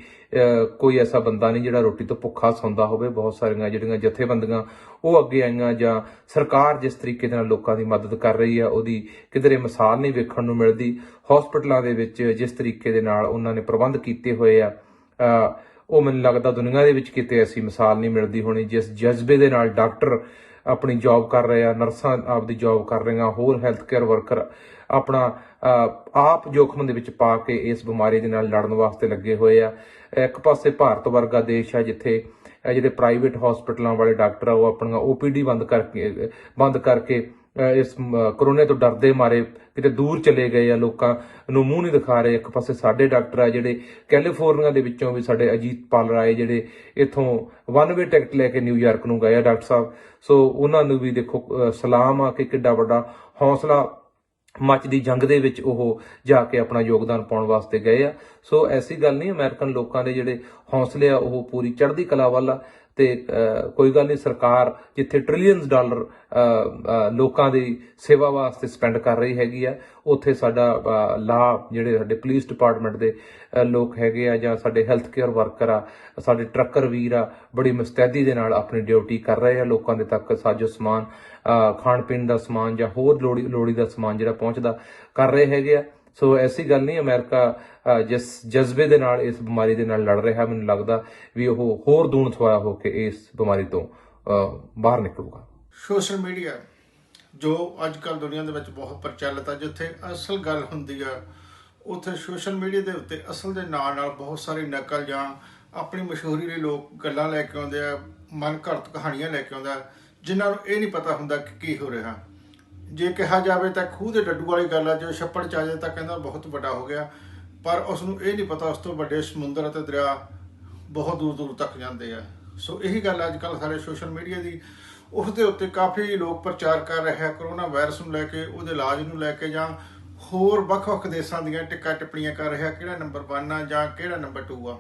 ਕੋਈ ਐਸਾ ਬੰਦਾ ਨਹੀਂ ਜਿਹੜਾ ਰੋਟੀ ਤੋਂ ਭੁੱਖਾ ਸੌਂਦਾ ਹੋਵੇ। ਬਹੁਤ ਸਾਰੀਆਂ ਜਿਹੜੀਆਂ ਜਥੇਬੰਦੀਆਂ ਉਹ ਅੱਗੇ ਆਈਆਂ, ਜਾਂ ਸਰਕਾਰ ਜਿਸ ਤਰੀਕੇ ਦੇ ਨਾਲ ਲੋਕਾਂ ਦੀ ਮਦਦ ਕਰ ਰਹੀ ਆ ਉਹਦੀ ਕਿਧਰੇ ਮਿਸਾਲ ਨਹੀਂ ਵੇਖਣ ਨੂੰ ਮਿਲਦੀ। ਹਸਪਤਾਲਾਂ ਦੇ ਵਿੱਚ ਜਿਸ ਤਰੀਕੇ ਦੇ ਨਾਲ ਉਹਨਾਂ ਨੇ ਪ੍ਰਬੰਧ ਕੀਤੇ ਹੋਏ ਆ ਉਹ ਮੈਨੂੰ ਲੱਗਦਾ ਦੁਨੀਆ ਦੇ ਵਿੱਚ ਕਿਤੇ ਐਸੀ ਮਿਸਾਲ ਨਹੀਂ ਮਿਲਦੀ ਹੋਣੀ। ਜਿਸ ਜਜ਼ਬੇ ਦੇ ਨਾਲ ਡਾਕਟਰ ਆਪਣੀ ਜੌਬ ਕਰ ਰਹੇ ਆ, ਨਰਸਾਂ ਆਪਦੀ ਜੌਬ ਕਰ ਰਹੀਆਂ, ਹੋਰ ਹੈਲਥ ਕੇਅਰ ਵਰਕਰ ਆਪਣਾ ਆਪ ਜੋਖਮ ਦੇ ਵਿੱਚ ਪਾ ਕੇ ਇਸ ਬਿਮਾਰੀ ਦੇ ਨਾਲ ਲੜਨ ਵਾਸਤੇ ਲੱਗੇ ਹੋਏ ਆ। ਇੱਕ ਪਾਸੇ ਭਾਰਤ ਵਰਗਾ ਦੇਸ਼ ਆ ਜਿੱਥੇ ਜਿਹੜੇ ਪ੍ਰਾਈਵੇਟ ਹਸਪਤਾਲਾਂ ਵਾਲੇ ਡਾਕਟਰ ਆ ਉਹ ਆਪਣੀਆਂ OPD ਬੰਦ ਕਰਕੇ ਇਸ ਕਰੋਨੇ ਤੋਂ ਡਰਦੇ ਮਾਰੇ ਕਿਤੇ ਦੂਰ ਚਲੇ ਗਏ ਆ, ਲੋਕਾਂ ਨੂੰ ਮੂੰਹ ਨਹੀਂ ਦਿਖਾ ਰਹੇ। ਇੱਕ ਪਾਸੇ ਸਾਡੇ ਡਾਕਟਰ ਆ ਜਿਹੜੇ ਕੈਲੀਫੋਰਨੀਆ ਦੇ ਵਿੱਚੋਂ ਵੀ ਸਾਡੇ ਅਜੀਤ ਪਾਲ ਰਾਏ ਜਿਹੜੇ ਇੱਥੋਂ 1 ਵੇ ਟਿਕਟ ਲੈ ਕੇ ਨਿਊਯਾਰਕ ਨੂੰ ਗਏ ਆ ਡਾਕਟਰ ਸਾਹਿਬ। ਸੋ ਉਹਨਾਂ ਨੂੰ ਵੀ ਦੇਖੋ ਸਲਾਮ ਆ ਕਿ ਕਿੱਡਾ ਵੱਡਾ ਹੌਸਲਾ ਮੱਚ ਦੀ ਜੰਗ ਦੇ ਵਿੱਚ ਉਹ ਜਾ ਕੇ ਆਪਣਾ ਯੋਗਦਾਨ ਪਾਉਣ ਵਾਸਤੇ ਗਏ ਆ। ਸੋ ਐਸੀ ਗੱਲ ਨਹੀਂ, ਅਮਰੀਕਨ ਲੋਕਾਂ ਦੇ ਜਿਹੜੇ ਹੌਸਲੇ ਆ ਉਹ ਪੂਰੀ ਚੜ੍ਹਦੀ ਕਲਾ ਵੱਲ ਆ। ਤੇ ਕੋਈ ਗੱਲ ਨਹੀਂ, ਸਰਕਾਰ ਜਿੱਥੇ ਟ੍ਰਿਲੀਅਨਸ ਡਾਲਰ ਲੋਕਾਂ ਦੀ ਸੇਵਾ ਵਾਸਤੇ ਸਪੈਂਡ ਕਰ ਰਹੀ ਹੈਗੀ ਆ, ਉੱਥੇ ਸਾਡਾ ਜਿਹੜੇ ਸਾਡੇ ਪੁਲਿਸ ਡਿਪਾਰਟਮੈਂਟ ਦੇ ਲੋਕ ਹੈਗੇ ਆ ਜਾਂ ਸਾਡੇ ਹੈਲਥ ਕੇਅਰ ਵਰਕਰ ਆ, ਸਾਡੇ ਟਰੱਕਰ ਵੀਰ ਆ, ਬੜੀ ਮੁਸਤੈਦੀ ਦੇ ਨਾਲ ਆਪਣੀ ਡਿਊਟੀ ਕਰ ਰਹੇ ਆ। ਲੋਕਾਂ ਦੇ ਤੱਕ ਸਾਜੋ ਸਮਾਨ, ਖਾਣ ਪੀਣ ਦਾ ਸਮਾਨ ਜਾਂ ਹੋਰ ਲੋੜੀ ਦਾ ਸਮਾਨ ਜਿਹੜਾ ਪਹੁੰਚਦਾ ਕਰ ਰਹੇ ਹੈਗੇ ਆ। ਸੋ ਐਸੀ ਗੱਲ ਨਹੀਂ, ਅਮਰੀਕਾ ਜਿਸ ਜਜ਼ਬੇ ਦੇ ਨਾਲ ਇਸ ਬਿਮਾਰੀ ਦੇ ਨਾਲ ਲੜ ਰਿਹਾ, ਮੈਨੂੰ ਲੱਗਦਾ ਵੀ ਉਹ ਹੋਰ ਦੂਣ ਥੋੜਾ ਹੋ ਕੇ ਇਸ ਬਿਮਾਰੀ ਤੋਂ ਬਾਹਰ ਨਿਕਲੂਗਾ। ਸੋਸ਼ਲ ਮੀਡੀਆ ਜੋ ਅੱਜ ਕੱਲ੍ਹ ਦੁਨੀਆ ਦੇ ਵਿੱਚ ਬਹੁਤ ਪ੍ਰਚਲਿਤ ਆ, ਜਿੱਥੇ ਅਸਲ ਗੱਲ ਹੁੰਦੀ ਆ ਉੱਥੇ ਸੋਸ਼ਲ ਮੀਡੀਆ ਦੇ ਉੱਤੇ ਅਸਲ ਦੇ ਨਾਲ ਬਹੁਤ ਸਾਰੀ ਨਕਲ ਜਾਂ ਆਪਣੀ ਮਸ਼ਹੂਰੀ ਲਈ ਲੋਕ ਗੱਲਾਂ ਲੈ ਕੇ ਆਉਂਦੇ ਆ, ਮਨ ਘੜਤ ਕਹਾਣੀਆਂ ਲੈ ਕੇ ਆਉਂਦਾ, ਜਿਨ੍ਹਾਂ ਨੂੰ ਇਹ ਨਹੀਂ ਪਤਾ ਹੁੰਦਾ ਕਿ ਕੀ ਹੋ ਰਿਹਾ। ਜੇ ਕਿਹਾ ਜਾਵੇ ਤਾਂ ਖੂਹ ਦੇ ਡੱਡੂ ਵਾਲੀ ਗੱਲ ਆ, ਜੋ ਛੱਪੜ ਚ ਆ ਜਾਏ ਤਾਂ ਕਹਿੰਦਾ ਬਹੁਤ ਵੱਡਾ ਹੋ ਗਿਆ, ਪਰ ਉਸ ਨੂੰ ਇਹ ਨਹੀਂ ਪਤਾ ਉਸ ਤੋਂ ਵੱਡੇ ਸਮੁੰਦਰ ਅਤੇ ਦਰਿਆ ਬਹੁਤ ਦੂਰ ਦੂਰ ਤੱਕ ਜਾਂਦੇ ਆ। ਸੋ ਇਹੀ ਗੱਲ ਅੱਜ ਕੱਲ੍ਹ ਸਾਡੇ ਸੋਸ਼ਲ ਮੀਡੀਆ ਦੀ, ਉਸ ਦੇ ਉੱਤੇ ਕਾਫੀ ਲੋਕ ਪ੍ਰਚਾਰ ਕਰ ਰਹੇ ਆ ਕਰੋਨਾ ਵਾਇਰਸ ਨੂੰ ਲੈ ਕੇ, ਉਹਦੇ ਇਲਾਜ ਨੂੰ ਲੈ ਕੇ, ਜਾਂ ਹੋਰ ਵੱਖ-ਵੱਖ ਦੇਸ਼ਾਂ ਦੀਆਂ ਟਿੱਕਾ ਟਿੱਪਣੀਆਂ ਕਰ ਰਿਹਾ ਕਿਹੜਾ ਨੰਬਰ 1 ਆ ਜਾਂ ਕਿਹੜਾ ਨੰਬਰ 2 ਆ।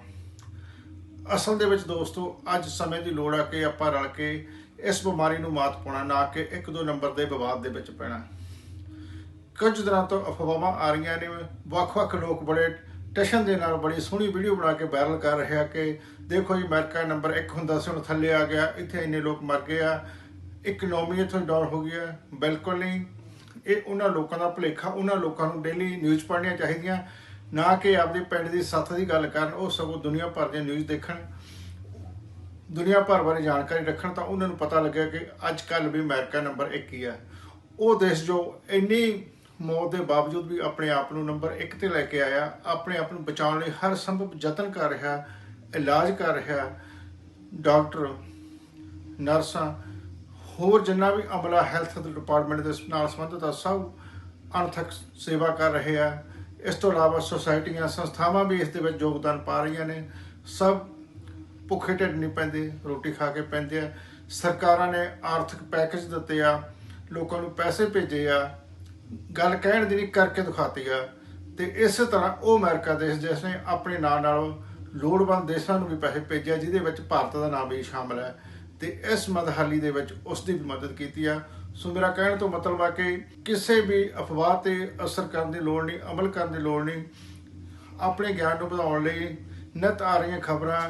ਅਸਲ ਦੇ ਵਿੱਚ ਦੋਸਤੋ ਅੱਜ ਸਮੇਂ ਦੀ ਲੋੜ ਆ ਕਿ ਆਪਾਂ ਰਲ ਕੇ ਇਸ ਬਿਮਾਰੀ ਨੂੰ ਮਾਤ ਪਾਉਣਾ, ਨਾ ਕਿ 1-2 ਨੰਬਰ ਦੇ ਵਿਵਾਦ ਦੇ ਵਿੱਚ ਪੈਣਾ। ਕੁਝ ਦਿਨਾਂ ਤੋਂ ਅਫਵਾਹਾਂ ਆ ਰਹੀਆਂ ਨੇ, ਵੱਖ-ਵੱਖ ਲੋਕ ਬੜੇ ਟਸ਼ਨ ਦੇ ਨਾਲ ਬੜੀ ਸੋਹਣੀ ਵੀਡੀਓ ਬਣਾ ਕੇ ਵਾਇਰਲ ਕਰ ਰਹੇ ਆ ਕਿ ਦੇਖੋ ਜੀ ਅਮਰੀਕਾ ਨੰਬਰ 1 ਹੁੰਦਾ ਸੀ, ਹੁਣ ਥੱਲੇ ਆ ਗਿਆ, ਇੱਥੇ ਇੰਨੇ ਲੋਕ ਮਰ ਗਏ ਆ, ਇਕਨੋਮੀ ਇੱਥੋਂ ਡਾਊਨ ਹੋ ਗਈ ਆ। ਬਿਲਕੁਲ ਨਹੀਂ, ਇਹ ਉਹਨਾਂ ਲੋਕਾਂ ਦਾ ਭੁਲੇਖਾ। ਉਹਨਾਂ ਲੋਕਾਂ ਨੂੰ ਡੇਲੀ ਨਿਊਜ਼ ਪੜ੍ਹਨੀਆਂ ਚਾਹੀਦੀਆਂ, ਨਾ ਕਿ ਆਪਦੇ ਪਿੰਡ ਦੀ ਸੱਥ ਦੀ ਗੱਲ ਕਰਨ। ਉਹ ਸਗੋਂ ਦੁਨੀਆ ਭਰ ਦੀਆਂ ਨਿਊਜ਼ ਦੇਖਣ, ਦੁਨੀਆ ਭਰ ਬਾਰੇ ਜਾਣਕਾਰੀ ਰੱਖਣ, ਤਾਂ ਉਹਨਾਂ ਨੂੰ ਪਤਾ ਲੱਗਿਆ ਕਿ ਅੱਜ ਕੱਲ੍ਹ ਵੀ ਅਮਰੀਕਾ ਨੰਬਰ 1 ਹੀ ਆ। ਉਹ ਦੇਸ਼ ਜੋ ਇੰਨੀ ਮੌਤ ਦੇ ਬਾਵਜੂਦ ਵੀ ਆਪਣੇ ਆਪ ਨੂੰ ਨੰਬਰ 1 ਤੇ ਲੈ ਕੇ ਆਇਆ, ਆਪਣੇ ਆਪ ਨੂੰ ਬਚਾਉਣ ਲਈ ਹਰ ਸੰਭਵ ਯਤਨ ਕਰ ਰਿਹਾ, ਇਲਾਜ ਕਰ ਰਿਹਾ, ਡਾਕਟਰ, ਨਰਸਾਂ, ਹੋਰ ਜਿੰਨਾ ਵੀ ਅਮਲਾ ਹੈਲਥ ਡਿਪਾਰਟਮੈਂਟ ਦੇ ਨਾਲ ਸੰਬੰਧਿਤ ਆ, ਸਭ ਅਣਥੱਕ ਸੇਵਾ ਕਰ ਰਹੇ ਆ। ਇਸ ਤੋਂ ਇਲਾਵਾ ਸੁਸਾਇਟੀਆਂ, ਸੰਸਥਾਵਾਂ ਵੀ ਇਸ ਦੇ ਵਿੱਚ ਯੋਗਦਾਨ ਪਾ ਰਹੀਆਂ ਨੇ। ਸਭ ਭੁੱਖੇ ਢਿੱਡ ਨਹੀਂ ਪੈਂਦੇ, ਰੋਟੀ ਖਾ ਕੇ ਪੈਂਦੇ ਆ। ਸਰਕਾਰਾਂ ਨੇ ਆਰਥਿਕ ਪੈਕੇਜ ਦਿੱਤੇ ਆ, ਲੋਕਾਂ ਨੂੰ ਪੈਸੇ ਭੇਜੇ ਆ, ਗੱਲ ਕਹਿਣ ਦੀ ਨਹੀਂ ਕਰਕੇ ਦਿਖਾਤੀ ਆ। ਤੇ ਇਸੇ ਤਰ੍ਹਾਂ ਉਹ ਅਮਰੀਕਾ ਦੇਸ਼ ਜਿਸ ਨੇ ਆਪਣੇ ਨਾਲ ਲੋੜਵੰਦ ਦੇਸ਼ਾਂ ਨੂੰ ਵੀ ਪੈਸੇ ਭੇਜਿਆ, ਜਿਹਦੇ ਵਿੱਚ ਭਾਰਤ ਦਾ ਨਾਮ ਵੀ ਸ਼ਾਮਲ ਹੈ, ਤੇ ਇਸ ਮਦਹਾਲੀ ਦੇ ਵਿੱਚ ਉਸ ਦੀ ਵੀ ਮਦਦ ਕੀਤੀ ਆ। ਸੋ ਮੇਰਾ ਕਹਿਣ ਤੋਂ ਮਤਲਬ ਆ ਕਿ ਕਿਸੇ ਵੀ ਅਫਵਾਹ ਤੇ ਅਸਰ ਕਰਨ ਦੀ ਲੋੜ ਨਹੀਂ, ਅਮਲ ਕਰਨ ਦੀ ਲੋੜ ਨਹੀਂ। ਆਪਣੇ ਗਿਆਨ ਨੂੰ ਵਧਾਉਣ ਲਈ ਨਿੱਤ ਆ ਰਹੀਆਂ ਖਬਰਾਂ,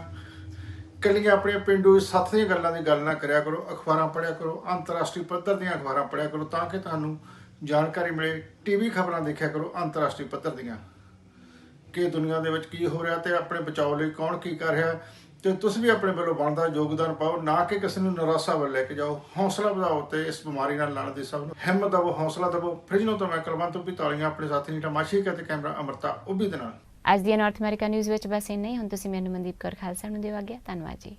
ਕੱਲੀਆਂ ਆਪਣੀਆਂ ਪੇਂਡੂ ਸੱਥ ਦੀਆਂ ਗੱਲਾਂ ਦੀ ਗੱਲ ਨਾ ਕਰਿਆ ਕਰੋ। ਅਖਬਾਰਾਂ ਪੜ੍ਹਿਆ ਕਰੋ, ਅੰਤਰਰਾਸ਼ਟਰੀ ਪੱਧਰ ਦੀਆਂ ਅਖਬਾਰਾਂ ਪੜ੍ਹਿਆ ਕਰੋ, ਤਾਂ ਕਿ ਤੁਹਾਨੂੰ ਜਾਣਕਾਰੀ ਮਿਲੇ। TV ਖਬਰਾਂ ਦੇਖਿਆ ਕਰੋ ਅੰਤਰਰਾਸ਼ਟਰੀ ਪੱਧਰ ਦੀਆਂ। ਕਿ ਦੁਨੀਆ ਦੇ ਵਿੱਚ ਕੀ ਹੋ ਰਿਹਾ ਤੇ ਆਪਣੇ ਬਚਾਓ ਲਈ ਕੌਣ ਕੀ ਕਰ ਰਿਹਾ, ਤੇ ਤੁਸੀਂ ਵੀ ਆਪਣੇ ਵੱਲੋਂ ਬਣਦਾ ਯੋਗਦਾਨ ਪਾਓ, ਨਾ ਕਿ ਕਿਸੇ ਨੂੰ ਨਿਰਾਸ਼ਾ ਵੱਲ ਲੈ ਕੇ ਜਾਓ। ਹੌਸਲਾ ਵਧਾਓ ਤੇ ਇਸ ਬਿਮਾਰੀ ਨਾਲ ਲੜਨ ਦੀ ਸਭ ਨੂੰ ਹਿੰਮਤ ਦੇਵੋ, ਹੌਸਲਾ ਦੇਵੋ। ਫ੍ਰਿਜਨੋ ਤੋਂ ਮੈਂ ਕੁਲਵੰਤ ਉੱਭੀ ਤਾਲੀਆਂ, ਆਪਣੇ ਸਾਥੀ ਨੀਟਾ ਮਾਸ਼ੀਕਾ ਤੇ ਕੈਮਰਾ ਅਮਰਤਾ ਉੱਭੀ ਦੇ ਨਾਲ। ਅੱਜ ਦੀਆਂ ਨਾਰਥ ਅਮਰੀਕਾ ਨਿਊਜ਼ ਵਿੱਚ ਬਸ ਇੰਨਾ ਹੀ। ਹੁਣ ਤੁਸੀਂ ਮੈਨੂੰ ਮਨਦੀਪ ਕੌਰ ਖਾਲਸਾ ਨੂੰ ਦਿਓ ਆਗਿਆ। ਧੰਨਵਾਦ ਜੀ।